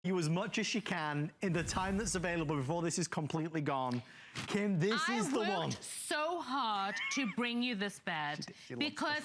you as much as you can in the time that's available before this is completely gone. Kim, this is the one. I worked so hard to bring you this bed because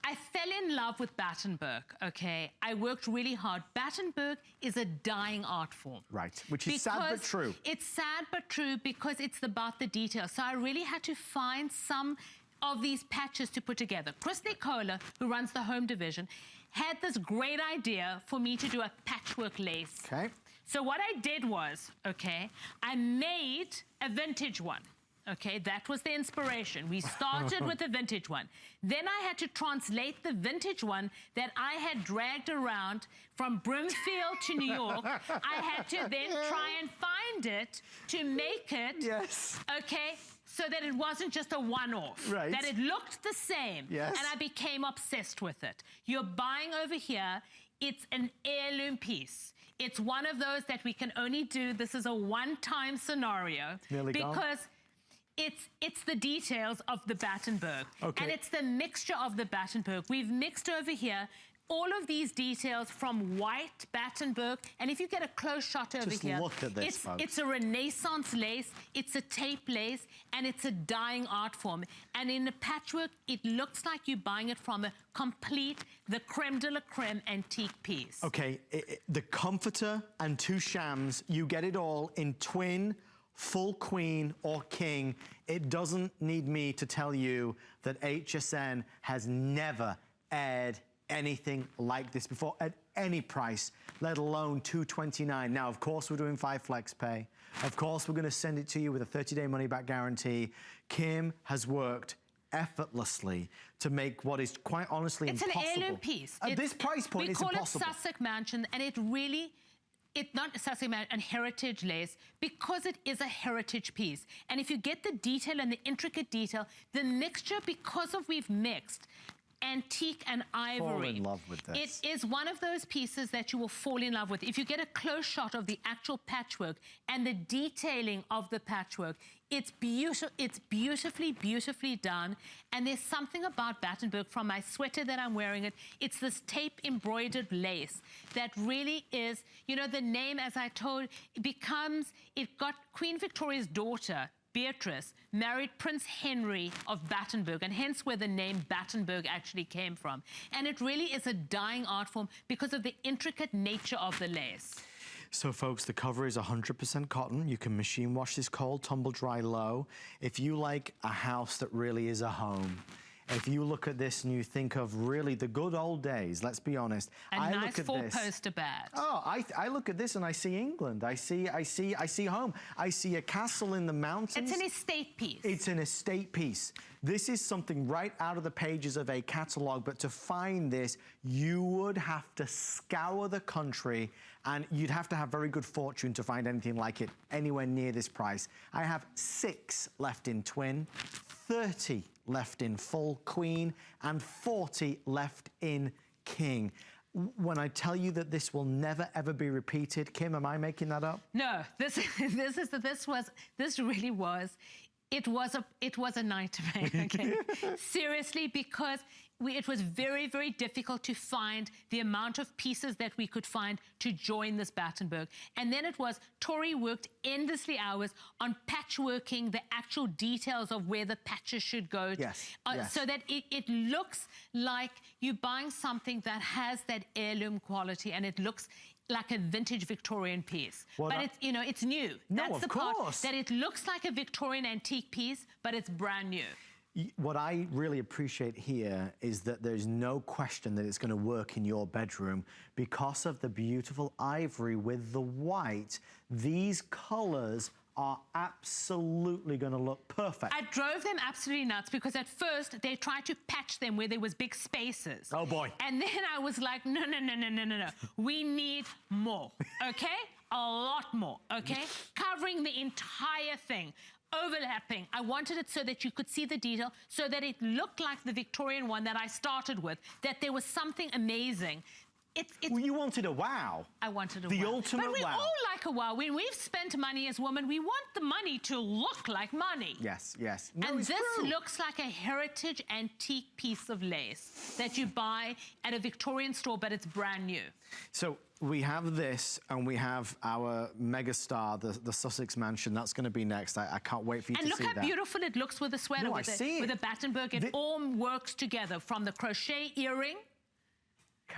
I fell in love with Battenberg, okay? I worked really hard. Battenberg is a dying art form. Right, which is sad but true. It's sad but true because it's about the detail. So I really had to find some of these patches to put together. Chris Nicola, who runs the home division, had this great idea for me to do a patchwork lace. Okay. So what I did was, okay, I made a vintage one. Okay, that was the inspiration. We started with the vintage one. Then I had to translate the vintage one that I had dragged around from Brimfield to New York. I had to then try and find it to make it, yes, okay, so that it wasn't just a one-off, right, that it looked the same, yes, and I became obsessed with it. You're buying over here, it's an heirloom piece. It's one of those that we can only do, this is a one-time scenario, nearly because gone. It's the details of the Battenberg, okay, and it's the mixture of the Battenberg. We've mixed over here all of these details from white Battenberg, and if you get a close shot over here, look at this, it's a Renaissance lace, it's a tape lace, and it's a dying art form. And in the patchwork, it looks like you're buying it from a complete, the creme de la creme antique piece. Okay, the comforter and two shams, you get it all in twin, full queen or king. It doesn't need me to tell you that HSN has never aired anything like this before at any price, let alone $229. Now, of course, we're doing 5 flex pay. Of course, we're going to send it to you with a 30-day money-back guarantee. Kim has worked effortlessly to make what is quite honestly impossible. It's an heirloom piece. At this price point, it's impossible. We call it Sussex Mansion, and it really, it's not Sussex Mansion and heritage lace because it is a heritage piece. And if you get the detail and the intricate detail, the mixture, because of we've mixed antique and ivory. Fall in love with this. It is one of those pieces that you will fall in love with. If you get a close shot of the actual patchwork and the detailing of the patchwork, it's beautiful. It's beautifully, beautifully done. And there's something about Battenberg from my sweater that I'm wearing it. It's this tape embroidered lace that really is, you know, the name, as I told, it got Queen Victoria's daughter, Beatrice, married Prince Henry of Battenberg, and hence where the name Battenberg actually came from. And it really is a dying art form because of the intricate nature of the lace. So folks, the cover is 100% cotton. You can machine wash this cold, tumble dry low. If you like a house that really is a home, if you look at this and you think of really the good old days, let's be honest. A nice four-poster bed. Oh, I look at this and I see England. I see home. I see a castle in the mountains. It's an estate piece. It's an estate piece. This is something right out of the pages of a catalogue, but to find this, you would have to scour the country and you'd have to have very good fortune to find anything like it anywhere near this price. I have 6 left in twin, 30 left in full queen, and 40 left in king. When I tell you that this will never ever be repeated, Kim, am I making that up? No, this really was. It was a night to make, okay? Seriously, because it was very, very difficult to find the amount of pieces that we could find to join this Battenberg. And then it was, Tori worked endlessly hours on patchworking the actual details of where the patches should go. Yes, yes. So that it looks like you're buying something that has that heirloom quality, and it looks like a vintage Victorian piece. Well, but it's, you know, it's new. No, that's the of course. part, that it looks like a Victorian antique piece, but it's brand new. What I really appreciate here is that there's no question that it's going to work in your bedroom because of the beautiful ivory with the white. These colors are absolutely going to look perfect. I drove them absolutely nuts because at first they tried to patch them where there was big spaces. Oh boy. And then I was like, no. We need more, okay? A lot more, okay? Covering the entire thing. Overlapping. I wanted it so that you could see the detail, so that it looked like the Victorian one that I started with, that there was something amazing. Well, you wanted a wow. I wanted a wow. The ultimate wow. But we all like a wow. When we've spent money as women, we want the money to look like money. Yes, yes. No, and it's this true. looks like a heritage antique piece of lace that you buy at a Victorian store, but it's brand new. So we have this, and we have our megastar, the Sussex Mansion. That's going to be next. I can't wait for you to see that. And look how beautiful it looks with the sweater, with the Battenberg. It all works together, from the crochet earring.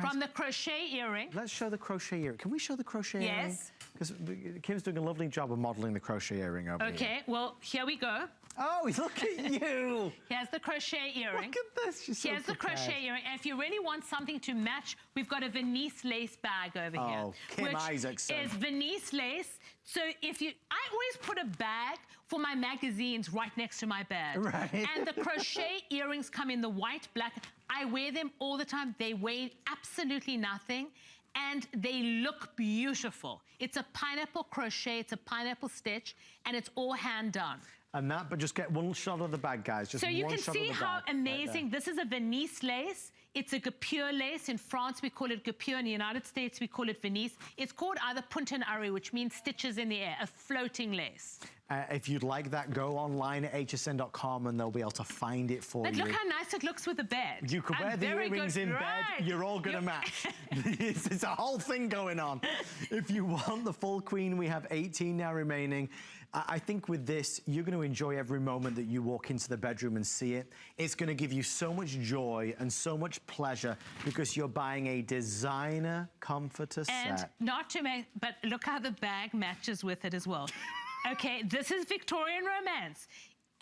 From the crochet earring. Let's show the crochet earring. Can we show the crochet earring? Yes. Because Kim's doing a lovely job of modeling the crochet earring over here. Okay, well, here we go. Oh, look at you. Here's the crochet earring. Look at this. She's so Here's the crochet earring. And if you really want something to match, we've got a Venice lace bag over here. Oh, Kim Isaacson. Is Venice lace. So I always put a bag for my magazines right next to my bed. Right. And the crochet earrings come in the white, black. I wear them all the time. They weigh absolutely nothing, and they look beautiful. It's a pineapple crochet, it's a pineapple stitch, and it's all hand done. And that, but just get one shot of the bag, guys. Just so you one can shot see of the how bag amazing, right this is a Venice lace. It's a Guipure lace. In France, we call it Guipure. In the United States, we call it Venice. It's called either puntanari, which means stitches in the air, a floating lace. If you'd like that, go online at hsn.com and they'll be able to find it for you. But look how nice it looks with the bed. You could wear the earrings in bed, you're all going to match. It's a whole thing going on. If you want the full queen, we have 18 now remaining. I think with this, you're going to enjoy every moment that you walk into the bedroom and see it. It's going to give you so much joy and so much pleasure because you're buying a designer comforter set. And not to make, but look how the bag matches with it as well. Okay, this is Victorian romance.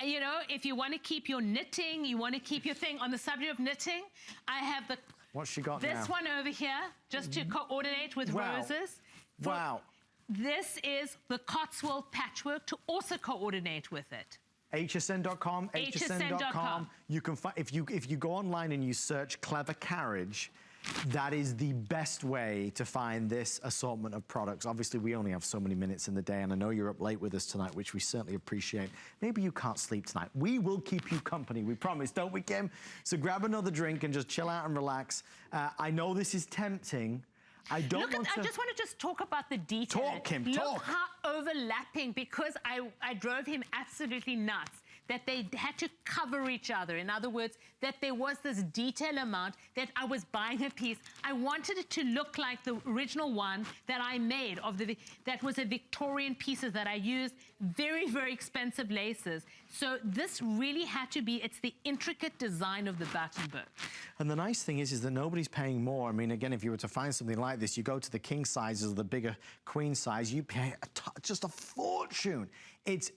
You know, if you want to keep your knitting, you want to keep your thing. On the subject of knitting, I have the... What's she got now? This one over here, just to coordinate with roses. Wow. This is the Cotswold patchwork to also coordinate with it. HSN.com, HSN.com. You can find, if you go online and you search Clever Carriage, that is the best way to find this assortment of products. Obviously, we only have so many minutes in the day, and I know you're up late with us tonight, which we certainly appreciate. Maybe you can't sleep tonight. We will keep you company, we promise, don't we, Kim? So grab another drink and just chill out and relax. I know this is tempting. I just want to talk about the detail. Talk, Kim, talk. Look how overlapping, because I drove him absolutely nuts, that they had to cover each other. In other words, that there was this detail amount that I was buying a piece. I wanted it to look like the original one that I made that was a Victorian pieces that I used, very, very expensive laces. So this really had to be, it's the intricate design of the Battenberg. And the nice thing is that nobody's paying more. I mean, again, if you were to find something like this, you go to the king sizes or the bigger queen size, you pay just a fortune. It's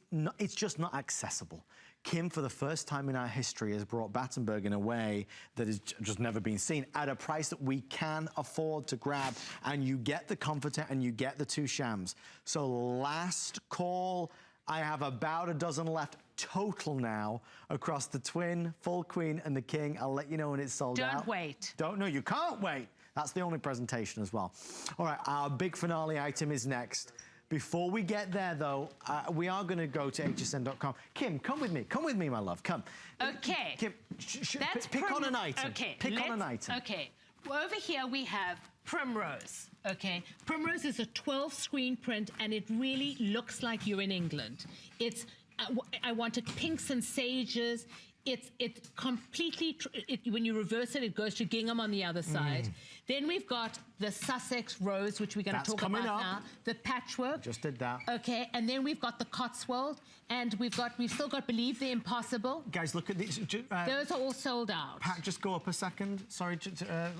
just not accessible. Kim, for the first time in our history, has brought Battenberg in a way that has just never been seen at a price that we can afford to grab. And you get the comforter and you get the two shams. So last call, I have about a dozen left total now across the twin, full queen and the king. I'll let you know when it's sold out. Don't wait. No, you can't wait. That's the only presentation as well. All right, our big finale item is next. Before we get there, though, we are going to go to hsn.com. Kim, come with me. Come with me, my love. Come. Okay. Kim, pick on an item. Okay. Pick on an item. Okay. Well, over here we have Primrose. Okay. Primrose is a 12 screen print, and it really looks like you're in England. It's I wanted pinks and sages. It's completely, when you reverse it, it goes to gingham on the other side. Then we've got the Sussex Rose, which we're going to talk about now. The patchwork. Just did that. Okay, and then we've got the Cotswold, and we've still got Believe the Impossible. Guys, look at these. Those are all sold out. Pat, just go up a second. Sorry,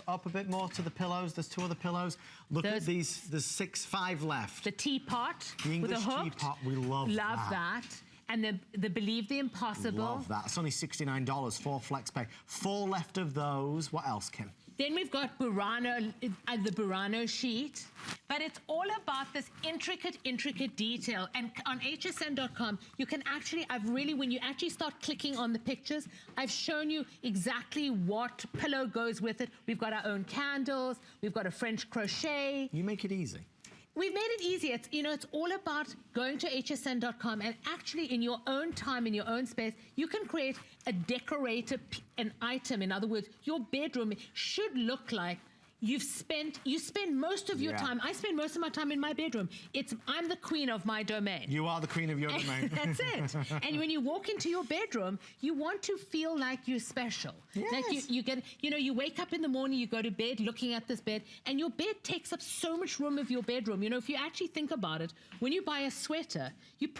up a bit more to the pillows. There's two other pillows. Look at these. There's 5 left. The teapot the with a hook. Teapot. We love that. And the Believe the Impossible. Love that. It's only $69, 4 flex pay. 4 left of those. What else, Kim? Then we've got Burano, the Burano sheet. But it's all about this intricate detail. And on hsn.com, you can actually, when you actually start clicking on the pictures, I've shown you exactly what pillow goes with it. We've got our own candles. We've got a French crochet. You make it easy. We've made it easy. It's all about going to hsn.com and actually in your own time, in your own space, you can create a decorator, an item. In other words, your bedroom should look like you spend most of your time. I spend most of my time in my bedroom. I'm the queen of my domain. You are the queen of your domain. That's it. And when you walk into your bedroom, you want to feel like you're special. Yes. Like you wake up in the morning, you go to bed looking at this bed, and your bed takes up so much room of your bedroom. If you actually think about it, when you buy a sweater, you put